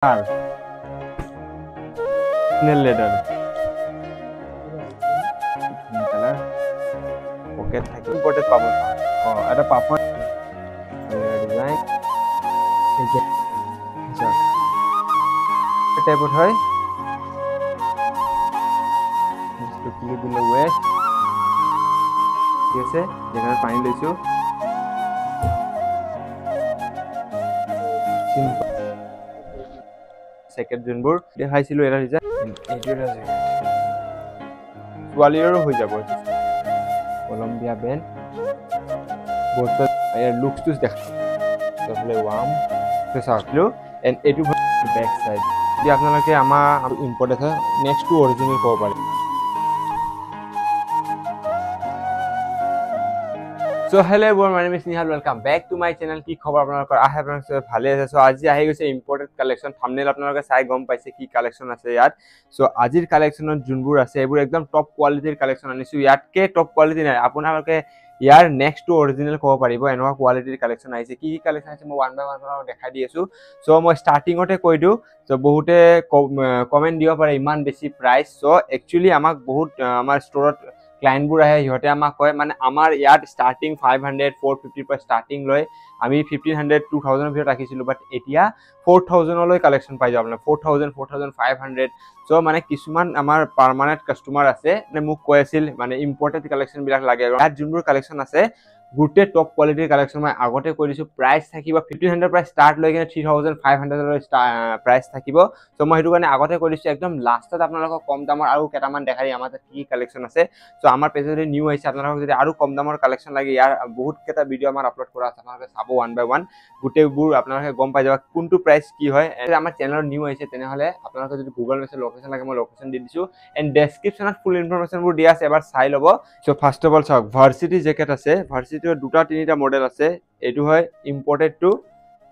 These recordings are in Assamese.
আর স্নেল লেডার কালার পকেট থাকে ইম্পোর্টেড পাবো এটা পাবো ডিজাইন এই যে আচ্ছা টাইপত হয় ক্লিপ দিলে ওয়েস্ট ঠিক আছে যেখানে পানি লৈছো সিম্পল সেকেন্ড যোনবোৰ দেখাইছিলো এটা ডিজাইন এইটো এটা ছোৱালীৰো হৈ যাব কলম্বিয়া বেন্ড বস্তু ইয়াৰ লুকছটো দেখা তাহলে ওয়াম তো চাকলো এন্ড এইটো ব্যাক সাইড যদি আপোনালোকে আমাৰ ইম্পৰ্ট আছে নেক্সট টু অৰিজিনাল ক'ব পাৰে So hello everyone, my name is Nihal. Welcome back to my channel. কি খবৰ আপোনালোকৰ আশা আপোনালোকে ভালে আছে সো আজি আহি গৈছে ইম্পৰ্টেড কালেকশন থাম্বনেল আপোনালোকে চাই গম পাইছে কি কালেকশন আছে ইয়াত সো আজিৰ কালেকশনত যোনবোৰ আছে এইবোৰ একদম টপ কোৱালিটিৰ কালেকশন আনিছো ইয়াতকে টপ কোৱালিটি নাই আপোনালোকে ইয়াৰ নেক্সট টু অৰিজিনাল ক'ব পাৰিব এনেকুৱা কোৱালিটিৰ কালেকশন আহিছে কি কালেকশন আছে মই ওৱান বাই ওৱান আপোনালোকক দেখাই দি আছো সো মই ষ্টাৰ্টিংতে কৈ দিও সো বহুতে কমেন্ট দিব পাৰে ইমান বেছি প্ৰাইস সো একচুয়ালি আমাক বহুত আমাৰ ষ্টৰত ক্লায়েন্টবোৰ আহে হিহতে আমাক কয় মানে আমাৰ ইয়াত স্টাৰ্টিং 500 450 পৰা স্টাৰ্টিং লৈ আমি 1500 2000 ভিতৰত ৰাখিছিলো বাট এতিয়া 4000 লৈ কালেকশন পাই যাব আপোনাৰ 4000 4500 সো মানে কিছুমান আমাৰ পাৰ্মানেন্ট কাস্টমাৰ আছে মানে মোক কৈ আছিল মানে ইম্পৰ্টেড কালেকশন বিলাক লাগে ইয়াত যোনবোৰ কালেকশন আছে গুটে টপ কোৱালিটিৰ কালেকশন মই আগতে কৈ দিছো প্ৰাইস থাকিব 1500 পৰা স্টাৰ্ট লৈ কিনে 3500 লৈ প্ৰাইস থাকিব সো মই হেতু কাৰণে আগতে কৈ দিছো একদম লাষ্টত আপোনালোকক কম দামৰ আৰু কেটামান দেখাই আমাৰ কি কালেকশন আছে সো আমাৰ পেজত নিউ আহিছে আপোনালোকক যদি আৰু কম দামৰ কালেকশন লাগে ইয়াৰ বহুত কেটা ভিডিও আমাৰ আপলোড কৰা আছে আপোনালোকে চাব ওৱান বাই ওৱান গুটেবোৰ আপোনালোকে গম পাই যাব কোনটো প্ৰাইস কি হয় এনে আমাৰ চেনেলত নিউ আহিছে তেনেহলে আপোনালোকে যদি গুগল মেপৰ লোকেশন লাগে মই লোকেশন দি দিছো এন্ড ডেসক্ৰিপচনত ফুল ইনফৰমেশনবোৰ দিয়া আছে এবাৰ চাই লব সো ফাৰ্স্ট অফ অল চাওক ভাৰ্সিটি জেকেট আছে ভাৰ্সিটিৰ দুটা তিনিটা মডেল আছে এটো হয় ইম্পৰ্টেড টু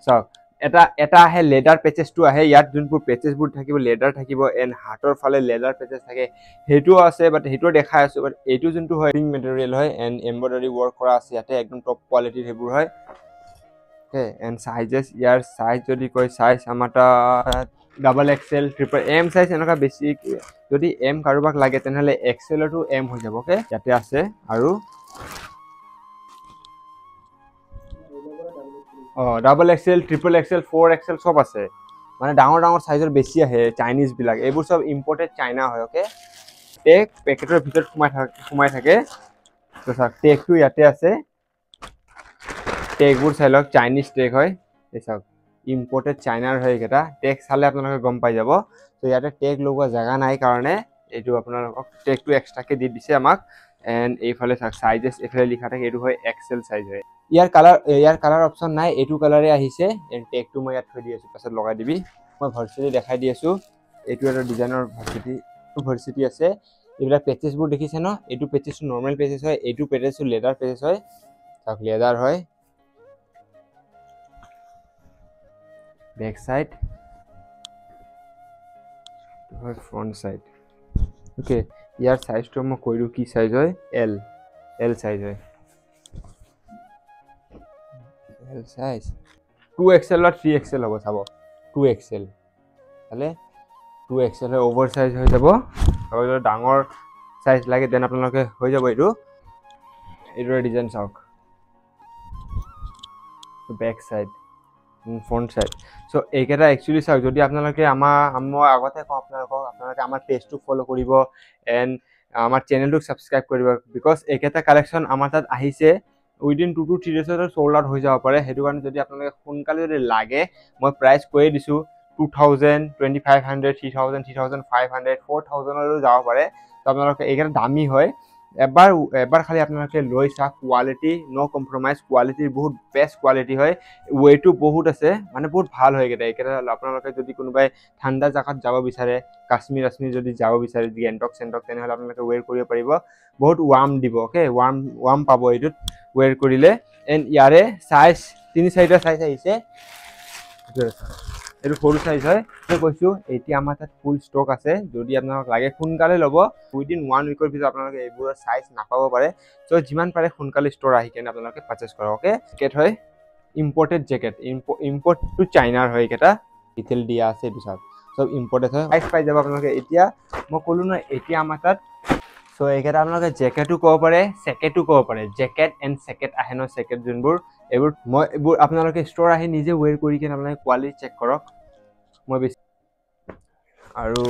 চাওক এটা আহে লেডাৰ পেচেছটো আহে ইয়াত যোনবোৰ পেচেছবোৰ থাকিব লেডাৰ থাকিব এন্ড হাতৰ ফালে লেডাৰ পেচেছ থাকে হেতু আছে বাট হেতু দেখাই আছো বাট এইটো যোনটো হয় ৰিং মেটেৰিয়েল হয় এন্ড এমব্ৰয়ডাৰী ওয়াৰ্ক কৰা আছে ইয়াতে একদম টপ কোৱালিটিৰ হেবোৰ হয় ওকে এন্ড সাইজেস ইয়াৰ সাইজ যদি কই সাইজ আমাটা double XL triple M size এনেকা বেছি যদি এম কাৰোবাক লাগে তেনেহলে এক্সেল টু এম হৈ যাব ওকে ইয়াতে আছে আৰু double XL triple XL 4 XL সব আছে মানে ডাঙৰ ডাঙৰ সাইজৰ বেছি আহে চাইনিজ বিলাক এইবোৰ সব ইম্পৰ্টেড চাইনা হয় ওকে টেক পেকেটৰ ভিতৰত সোমাই থাকে তো সব টেকটো ইয়াতে আছে টেকবোৰ চাইলক চাইনিজ টেক হয় এই সব ইম্পৰ্টেড চাইনাৰ হয় এটা টেক চালে আপোনালোকে গম পাই যাব তো ইয়াতে টেক লগোৱা জায়গা নাই কাৰণে এইটো আপোনালোকক টেকটো এক্সট্ৰাকে দি দিছে আমাক এন্ড এইফালে সাইজেস এফালে লিখা থাকে এটো হয় এক্সেল সাইজ হয় ইয়াৰ কালাৰ অপচন নাই এটো কালাৰে আহিছে এন্ড টেকটো মই ইয়াত থৈ দি আছো পাছত লগাই দিবি মই ভাৰ্সিটি দেখাই দি আছো এটো এটা ডিজাইনৰ ভাৰ্সিটি আছে এইবিলাক পেচেছবোৰ দেখিছে ন এটো পেচেছটো নৰমাল পেচেছ হয় এটো পেচেছটো লেডাৰ পেচেছ হয় তাক লেডাৰ হয় बैक साइड और फ्रंट साइड ओके यार साइज तो मैं कोइरु की साइज है एल साइज है एल साइज 2XL और 3XL হ'ব চাব 2XL তালে 2XL है ओवर साइज হৈ যাব আৰু ডাঙৰ সাইজ লাগে দেন আপোনালোকে হৈ যাব এটো ডিজাইন চাওক back side front side so এইকেটা एक्चुअली চাওক যদি আপোনালোকে মই আগতে কম আপোনালোকে আমাৰ পেজটো ফলো কৰিব এন্ড আমাৰ চেনেলটো সাবস্ক্ৰাইব কৰিব বিকজ এইকেটা কালেকশন আমাৰ তাত আহিছে উইদিন 2 to 3 ডেজৰ সোল্ড আউট হৈ যাব পাৰে হেতু কাৰণে যদি আপোনালোকে সোনকালে যদি লাগে মই প্ৰাইস কৈ দিছো 2000 2500 3000 3500 4000 লৈ যাব পাৰে তো আপোনালোকে এইকেটা দামী হয় এবাৰ খালি আপোনালোকে লৈ চাওক কোৱালিটি নো কম্প্ৰমাইজ কোৱালিটি বহুত বেষ্ট কোৱালিটি হয় ওয়েটো বহুত আছে মানে বহুত ভাল হয় এটা আপোনালোকে যদি কোনোবাই ঠাণ্ডা জাগাত যাব বিচাৰে কাশ্মীৰ যদি যাব বিচাৰে গেংটক সেন্টক তেনেহলে আপোনালোকে ওয়্যাৰ কৰিব পাৰিব বহুত ওয়াৰ্ম দিব ওকে ওয়াৰ্ম পাব এটো ওয়্যাৰ কৰিলে এন্ড ইয়াৰে সাইজ 3-4টা সাইজ আহিছে এটো সৰু সাইজ হয় মই কৈছো এটি আমাৰ তাত ফুল ষ্টক আছে যদি আপোনাক লাগে সোনকালে লব উইদিন 1 উইকৰ ভিতৰত আপোনালোকে এইবোৰ সাইজ নাপাব পাৰে সো যিমান পাৰে সোনকালে ষ্টৰ আহি কেনে আপোনালোকে পাৰচেজ কৰক ওকে কেট হয় ইম্পৰ্টেড জেকেট ইম্পৰ্ট টু চাইনাৰ হয় এটা ডিটেইল দিয়া আছে এইটো চাওক সব ইম্পৰ্টেড হয় প্ৰাইস পাই যাব আপোনালোকে এতিয়া মই ক'লো ন এতিয়া আমাৰ তাত সো এইকেইটা আপোনালোকে জেকেটো ক'ব পাৰে জেকেটো ক'ব পাৰে জেকেট এণ্ড জেকেট আহে ন জেকেট যোনবোৰ এইবোৰ আপোনালোকে ষ্ট'ৰ আহি নিজে ওৱেৰ কৰি কিনে আপোনালোকে কোৱালিটি চেক কৰক মই বেছি আৰু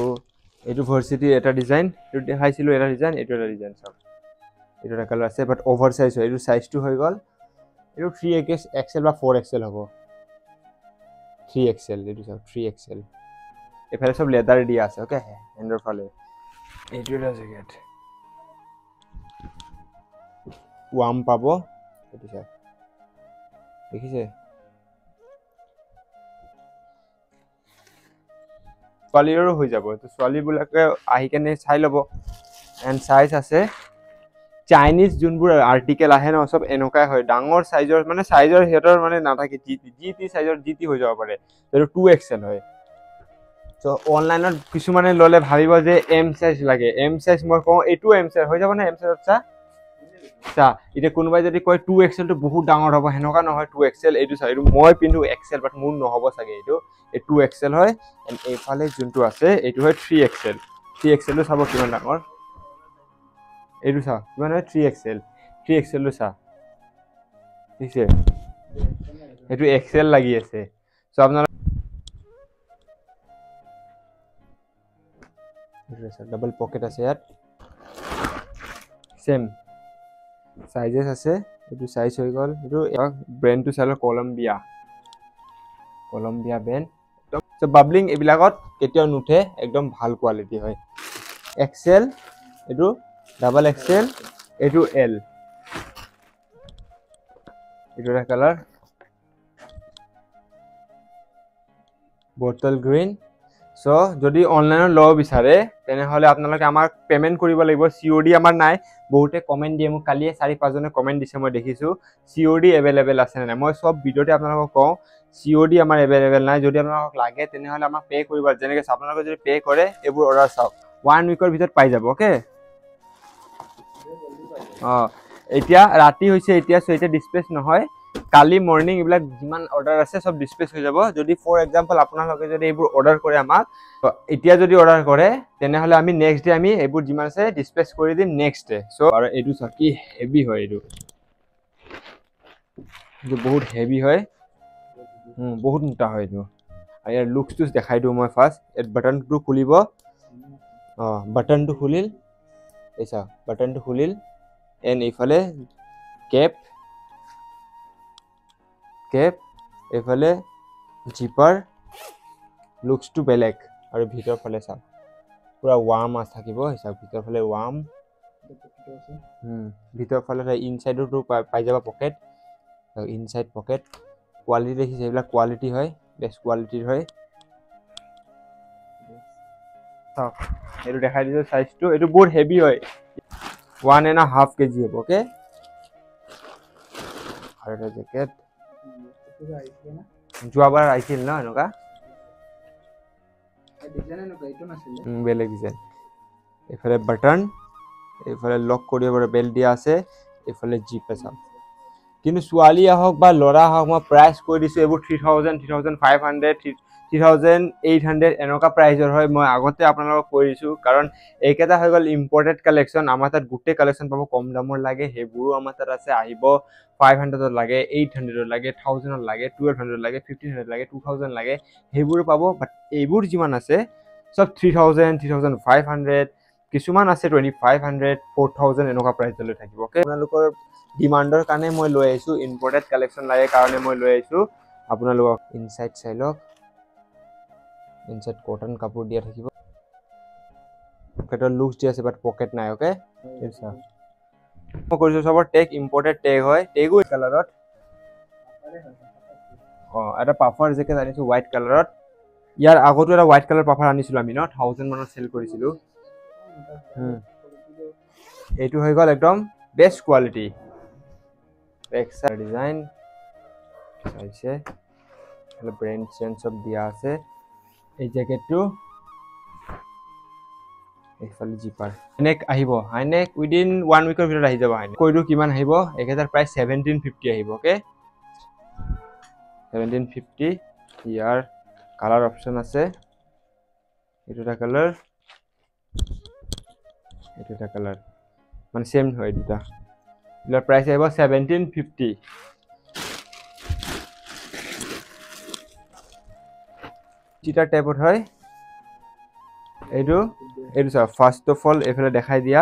এইটো ভাৰ্চিটিৰ এটা ডিজাইন এইটো দেখাইছিলোঁ এটা ডিজাইন এইটো এটা ডিজাইন চাওক এইটো এটা কালাৰ আছে বাট অভাৰ সাইজ হয় এইটো সাইজটো হৈ গ'ল এইটো 3XL বা 4XL হ'ব 3XL এইটো চাওক 3XL এফালে সব লেদাৰ দিয়া আছে ওকে হেণ্ডৰ ফালে এইটো এটা জেকেট ওয়াম পাব এইটো চাওক দেখিছে ছোৱালীৰো হৈ যাব তো ছোৱালীবিলাকে আহি কেনে চাই ল'ব এণ্ড সাইজ আছে চাইনিজ যোনবোৰ আৰ্টিকেল আহে ন সব এনেকুৱাই হয় ডাঙৰ সাইজৰ মানে সাইজৰ হেতৰ মানে নাথাকে জি সাইজৰ জি হৈ যাব পাৰে এইটো 2XL হয় সো অনলাইনত কিছুমানে ললে ভাবিব যে এম সাইজ লাগে এম সাইজ মই কওঁ এইটো এম সাইজ হৈ যাব না এম সাইজত চা এতিয়া কোনোবাই যদি কয় 2XL টো বহুত ডাঙৰ হ'ব হেনকা নহয় 2XL এইটো চাই এইটো মই পিন্ধো XL বাট মোৰ নহব চাগে এইটো 2XL হয় এণ্ড এইফালে যোনটো আছে এইটো হয় 3XL 3XL টো চাব কিমান ডাঙৰ এইটো চা কিমান হয় 3XL টো চা দিছে এইটো XL লাগি আছে সো আপোনাৰ ডাবল পকেট আছে ইয়াত সেম সাইজেস আছে এইটো সাইজ হৈ গ'ল এইটো ব্র্যান্ডটো চালে কলম্বিয়া ব্র্যান্ড সো বাবলিং এবিলাকত কেতিয়াও নুঠে একদম ভাল কোৱালিটি হয় XL এইটো ডাবল XL এইটো L এইটো এটা কালাৰ বটল গ্ৰীন সো যদি অনলাইনত লব বিচাৰে তেনেহলে আপোনালোকে আমাক পেমেন্ট কৰিব লাগিব COD আমাৰ নাই বহুতে কমেন্ট দিয়ে মোক কালিয়ে 4-5 জনে কমেন্ট দিছে মই দেখিছো COD अवेलेबल আছে নাই মই সব ভিডিওতে আপোনালোকক কওঁ COD আমাৰ अवेलेबल নাই যদি আপোনালোকক লাগে তেনেহলে আমাক পে কৰিব যেনেকৈ আপোনালোকে যদি পে কৰে এবোৰ অৰ্ডাৰ চাওক 1 উইকৰ ভিতৰত পাই যাব ওকে এতিয়া ৰাতি হৈছে এতিয়া সো এটা ডিসপ্লেস নহয় কালি মর্নিং এবিলাক যিমান অর্ডার আছে সব ডিসপ্লেস হৈ যাব যদি ফর এক্সাম্পল আপোনালোকে যদি এইবোৰ অৰ্ডাৰ কৰে আমাক এতিয়া যদি অৰ্ডাৰ কৰে তেনেহলে আমি নেক্সট ডে আমি এইবোৰ যিমান আছে ডিসপ্লেস কৰি দিম নেক্সট ডে সো আৰু এইটো কি হেভি হয় এইটো বহুত হেভি হয় বহুত মোটা হয় এইটো আৰু ইয়াৰ লুকসটো দেখাই দিও মই ফার্স্ট এট বাটনটো খুলিব বাটনটো খুলিল এইসা বাটনটো খুলিল এন্ড এইফালে কেপ এইফালে জিপাৰ লুকসটো বেলেগ আৰু ভিতৰ ফালে চাওক পুৰা ওয়াৰ্ম আছ থাকিব হিচাপ ভিতৰ ফালে ওয়াৰ্ম ভিতৰ ফালে ইনসাইডটো পাই যাব পকেট ইনসাইড পকেট কোৱালিটি দেখিছে এইবিলাক কোৱালিটি হয় বেষ্ট কোৱালিটিৰ হয় চাওক এইটো দেখাই দিছো সাইজটো এইটো বহুত হেভি হয় 1.5 kg হ'ব ওকে আৰু এটা জেকেট যোৱাবাৰ আহিছিল ন এনেকা বেলেগ ডিজাইন এইফালে বাটন এইফালে লক কৰিব পাৰে বেল্ট দিয়া আছে এইফালে জিপ আছে কিন্তু ছোৱালী আহক বা লৰা আহক মই প্ৰাইস কৈ দিছো এইবোৰ 3000 3500 3800 এনেকা প্ৰাইজৰ হয় মই আগতে আপোনালোকক কৈ দিছো কাৰণ এইকেইটা হৈ গ'ল ইম্পৰ্টেড কালেকশন আমাৰ তাত গুটে কালেকশন পাব কম দামৰ লাগে হেবোৰো আমাৰ তাত আছে আহিব 500 লাগে 800 লাগে 1000 লাগে 1200 লাগে 1500 লাগে 2000 লাগে হেবোৰো পাব বাট এইবোৰ যিমান আছে সব 3000 3500 কিছুমান আছে 2500 4000 এনেকা প্ৰাইজলৈ থাকিব ওকে আপোনালোকৰ ডিমান্ডৰ কাৰণে মই লৈ আহিছো ইম্পৰ্টেড কালেকশন লাগে কাৰণে মই লৈ আহিছো আপোনালোকক ইনসাইড চাইলক ইনসাইড কটন কাপোৰ দিয়া থাকিব পকেটৰ লুকস দিয়া আছে বাট পকেট নাই ওকে এইছা মই কৰিছো সবৰ টেগ ইম্পৰ্টেড টেগ হয় টেগো কালাৰত এটা পাফাৰ জেকেট আনিছো হোৱাইট কালাৰত ইয়াৰ আগতো এটা হোৱাইট কালাৰ পাফাৰ আনিছিলো আমি ন 1000 মানত সেল কৰিছিলো এইটো হৈ গ'ল একদম বেষ্ট কোৱালিটি এক্সট্ৰা ডিজাইন চাইছে হলো ব্ৰ্যান্ড সেন্স অফ দিয়া আছে এই জ্যাকেটটো এইফালে জিপাৰ নেক আহিব হাইনেক উইদিন 1 উইকৰ ভিতৰত আহি যাব হাইনেক কৈটো কিমান আহিব 1000 প্ৰাইস 1750 আহিব ওকে 1750 ইয়াৰ কালাৰ অপশ্যন আছে এইটো এটা কালাৰ এইটো এটা কালাৰ মানে সেম হয় দুটা ইয়াৰ প্ৰাইস আহিব 1750 চিটাৰ টাইপৰ হয় এইটো চা ফাৰ্স্ট অফ অল এফালে দেখাই দিয়া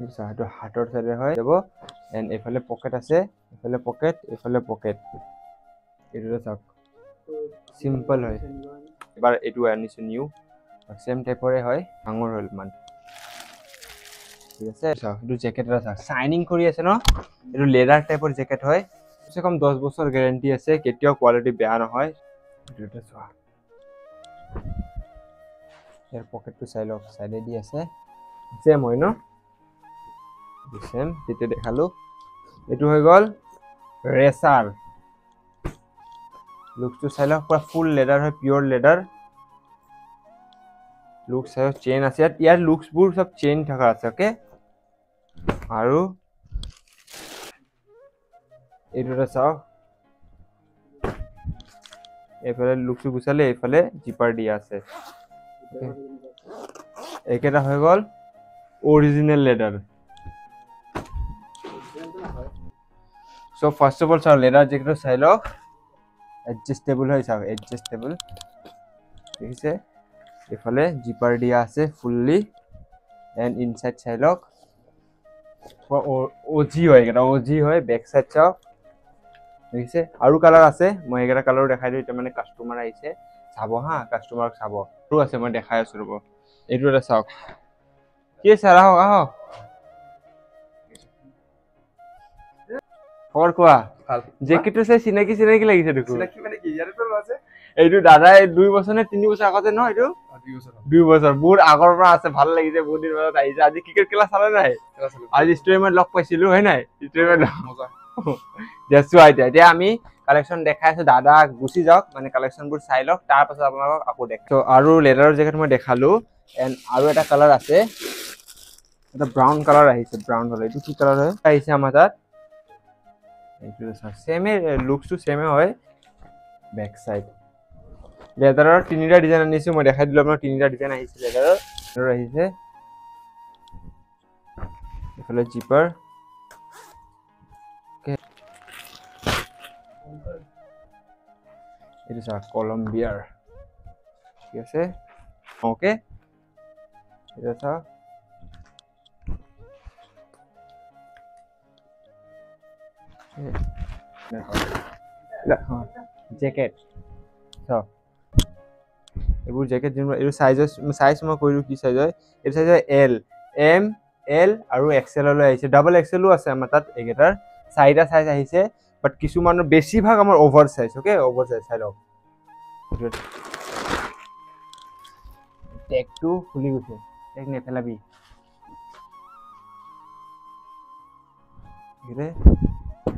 এইটো হাতৰ সাইডে হয় যাব এন্ড এফালে পকেট আছে এফালে পকেট এইটো চাওক সিম্পল হয় এবাৰ এইটো আনিছো নিউ সেম টাইপৰে হয় ডাঙৰ হল মান ঠিক আছে চাওক এইটো জেকেট এটা চাওক শাইনিং কৰি আছে ন এইটো লেদাৰ টাইপৰ জেকেট হয় কমসে কম 10 বছৰ গ্যাৰান্টি আছে কেতিয়াও কোৱালিটি বেয়া নহয় এইটো চোৱা এর পকেটটো চাই লওক সাইডে দি আছে সেম হয় ন সেম যেটা দেখালো এটো হৈ গল রেসার লুকসটো চাই লওক পুৰা ফুল লেদাৰ হয় পিওৰ লেদাৰ লুক চাই চেইন আছে ইয়াৰ লুকসবোৰ সব চেইন থাকা আছে ওকে আৰু এইটোটা চাও এফালে লুকসটো গুছালে এফালে জিপাৰ দিয়া আছে একেটা হৈ গল original leather so first of all চাও লেদাৰ জেকেটৰ চাই লওক এডজাস্টেবল হয় চাও এডজাস্টেবল ঠিক আছে এফালে জিপাৰ দিয়া আছে ফুললি এন্ড ইনসাইড চাই লওক ওজি হয় এটা ওজি হয় ব্যাক সাইড চাও ঠিক আছে আৰু কালাৰ আছে মই একেটা কালাৰ দেখাই দিও এটা মানে কাস্টমাৰ আহিছে চাব হা কাস্টমাৰক চাব আৰু আছে মই দেখাই আছো ৰব এইটো এটা চাওক কি সাৰা হোক আহ খবৰ কোৱা জেকেটটো চাই চিনাকি লাগিছে দেখো চিনাকি মানে কি ইয়াৰে তো আছে এইটো দাদাই 2 বছৰ নে 3 বছৰ আগতে ন এইটো 2 বছৰ বহুত আগৰ পৰা আছে ভাল লাগিছে বহুত দিন বাদ আহিছে আজি ক্ৰিকেট খেলা চালে নাই আজি ষ্ট্ৰীমত লগ পাইছিলো হয় নাই ষ্ট্ৰীমত মজা জেসু এতিয়া আমি কালেকশন দেখাই আছো দাদা গুছি যাওক মানে কালেকশনবোৰ চাই লওক তাৰ পাছত আপোনালোকক আকৌ দেখ তো আৰু লেদাৰৰ জেকেট মই দেখালো এন্ড আৰু এটা কালাৰ আছে এটা ব্ৰাউন কালাৰ আহিছে ব্ৰাউন কালাৰ এটো কি কালাৰ হয় আহিছে আমাৰ তাত এইটো সেমে লুকসটো সেমে হয় ব্যাক সাইড লেদাৰৰ তিনিটা ডিজাইন আনিছো মই দেখাই দিলো আপোনাৰ তিনিটা ডিজাইন আহিছে লেদাৰৰ আহিছে এফালে জিপাৰ এটা সা কলম্বিয়াৰ ঠিক আছে ওকে এটা সা জেকেট সো এবোৰ জেকেট যেন এই সাইজ মই কইলো কি সাইজ হয় এই সাইজ হয় এল এম এল আৰু এক্সেল লৈ আহিছে ডাবল এক্সেলও আছে আমাৰ তাত এগেটাৰ চাইটা সাইজ আহিছে বাট কিছু মানৰ বেছি ভাগ আমাৰ over size okay over size চাই লওক টেগটো খুলি গৈছে টেগ নেপেলাবি এৰে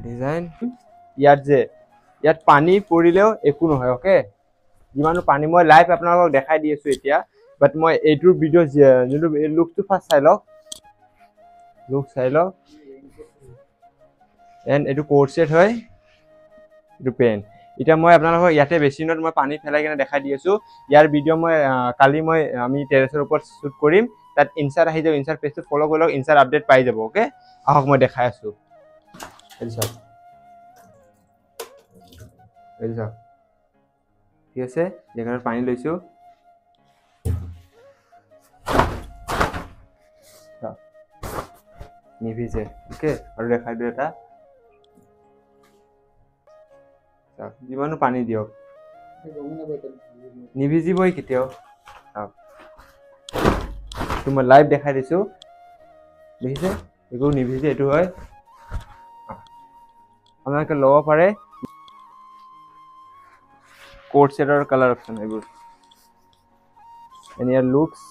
ডিজাইন ইয়াত পানী পৰিলেও একো নহয় ওকে যিমানো পানী মই লাইভ আপোনালোকক দেখাই দি আছো এতিয়া বাট মই এইটোৰ ভিডিও যোনটো লুকটো ফাৰ্ষ্ট চাই লওক লুক চাই লওক এন্ড এইটো কোট সেট হয় এইটো পেন এটা মই আপোনালোকক ইয়াতে বেছিনত মই পানী ফেলাই কিনে দেখাই দি আছো ইয়াৰ ভিডিও মই কালি মই আমি টেৰেছৰ ওপৰত শুট কৰিম তাত ইনসাইড আহি যাব ইনসাইড পেজটো ফলো কৰক ইনসাইড আপডেট পাই যাব ওকে আহক মই দেখাই আছো এইটো ঠিক আছে জেগাৰ পানী লৈছো নিভিছে ওকে আৰু দেখাই দিও এটা যিমানো পানী দিয়ক নিভিজিবই কেতিয়াও মই লাইভ দেখাই দিছো দেখিছে একো নিভিজে এইটো হয় আপোনালোকে ল'ব পাৰে কোট সেটৰ কালাৰ অপশন এইবোৰ এন্ড ইয়াৰ লুকস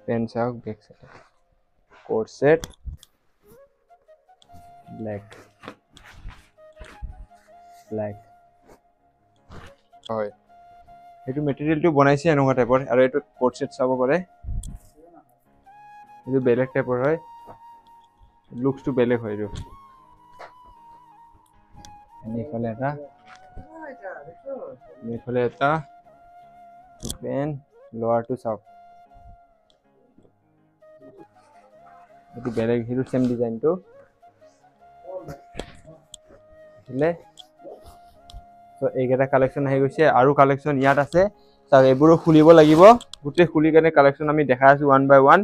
পেন চাওক back side coat set black হয় এইটো মেটেৰিয়েলটো বনাইছে এনেকুৱা টাইপৰ আৰু এইটো কোট সেট চাব পাৰে এইটো বেলেগ টাইপৰ হয় লুকসটো বেলেগ হয় এইটো নিফালে এটা পেন লোৱাৰটো চাওক এইটো বেলেগ হিৰো সেম ডিজাইনটো দিলে তো এইকেইটা কালেকশ্যন আহি গৈছে আৰু কালেকশ্যন ইয়াত আছে চাওক এইবোৰো খুলিব লাগিব গোটেই খুলি কেনে কালেকশ্যন আমি দেখাই আছো ওৱান বাই ওৱান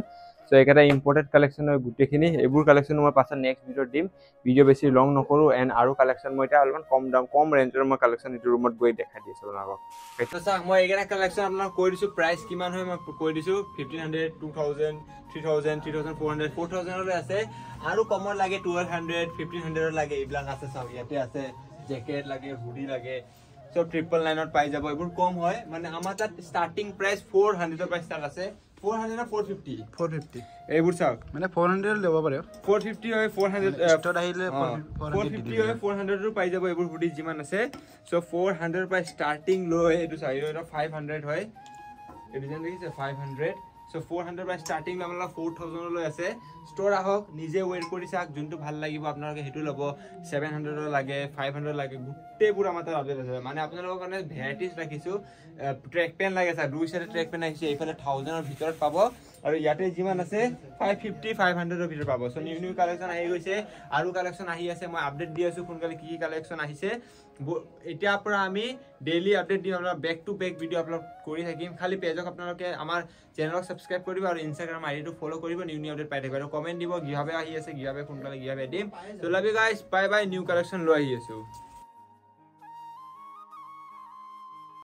সো এইকেইটা ইম্পৰ্টেড কালেকশ্যন হয় গোটেইখিনি এইবোৰ কালেকশ্যন মই পাছত নেক্সট ভিডিঅ'ত দিম ভিডিঅ' বেছি লং নকৰো এণ্ড আৰু কালেকশ্যন মই এতিয়া অলপমান কম দাম কম ৰেঞ্জৰ মই কালেকশ্যন এইটো ৰুমত গৈ দেখাই দিছোঁ আপোনালোকক সেইটো চাওক মই এইকেইটা কালেকশ্যন আপোনাক কৈ দিছোঁ প্ৰাইচ কিমান হয় মই কৈ দিছোঁ 1500 2000 3000 3400 4000 লৈ আছে আৰু কমৰ লাগে 1200 1500 লাগে এইবিলাক আছে চাওক ইয়াতে আছে জেকেট লাগে হুডি লাগে সব 999 পাই যাব এইবোৰ কম হয় মানে আমাৰ তাত স্টাৰ্টিং প্ৰাইস 400 ৰ পৰা ষ্টাৰ্ট আছে 400 না 450 এইবোৰ চাওক মানে 400 ল'ব পাৰে 450 হয় 400 ষ্টত আহিলে 450 হয় 400 ৰ পাই যাব এইবোৰ হুডি যিমান আছে সো 400 ৰ পৰা ষ্টাৰ্টিং লৈ এইটো চাই এইটো 500 হয় এই ডিজাইন দেখিছে 500 সো 400 পৰা ষ্টাৰ্টিং আমাৰ 4000 লৈ আছে ষ্টৰ আহক নিজে ওয়েট কৰি চাক যোনটো ভাল লাগিব আপোনালোকে হেতু ল'ব 700 লাগে 500 লাগে গুটেবোৰ আমাৰ তাত আপডেট আছে মানে আপোনালোকৰ কাৰণে ভেৰাইটিজ ৰাখিছো ট্ৰেক পেন লাগে স্যাৰ দুই সাইডে ট্ৰেক পেন আহিছে এইফালে 1000 ৰ ভিতৰত পাব আৰু ইয়াতে যিমান আছে 550 500 ৰ ভিতৰত পাব সো নিউ কালেকশ্যন আহি গৈছে আৰু কালেকশ্যন আহি আছে মই আপডেট দি আছো কোনকালে কি কালেকশ্যন আহিছে এতিয়া পৰা আমি ডেইলি আপডেট দিম আমৰা back to back video upload কৰি থাকিম খালি পেজক আপোনালোকে আমাৰ চেনেলক সাবস্ক্ৰাইব কৰিব আৰু ইনষ্টাগ্ৰাম আইডিটো ফলো কৰিব নিউ আপডেট পাই থাকিব আৰু কমেন্ট দিব কিভাবে আহি আছে কিভাবে কোনকালে কিভাবে দিম তো love you guys bye bye new collection লৈ আহি আছো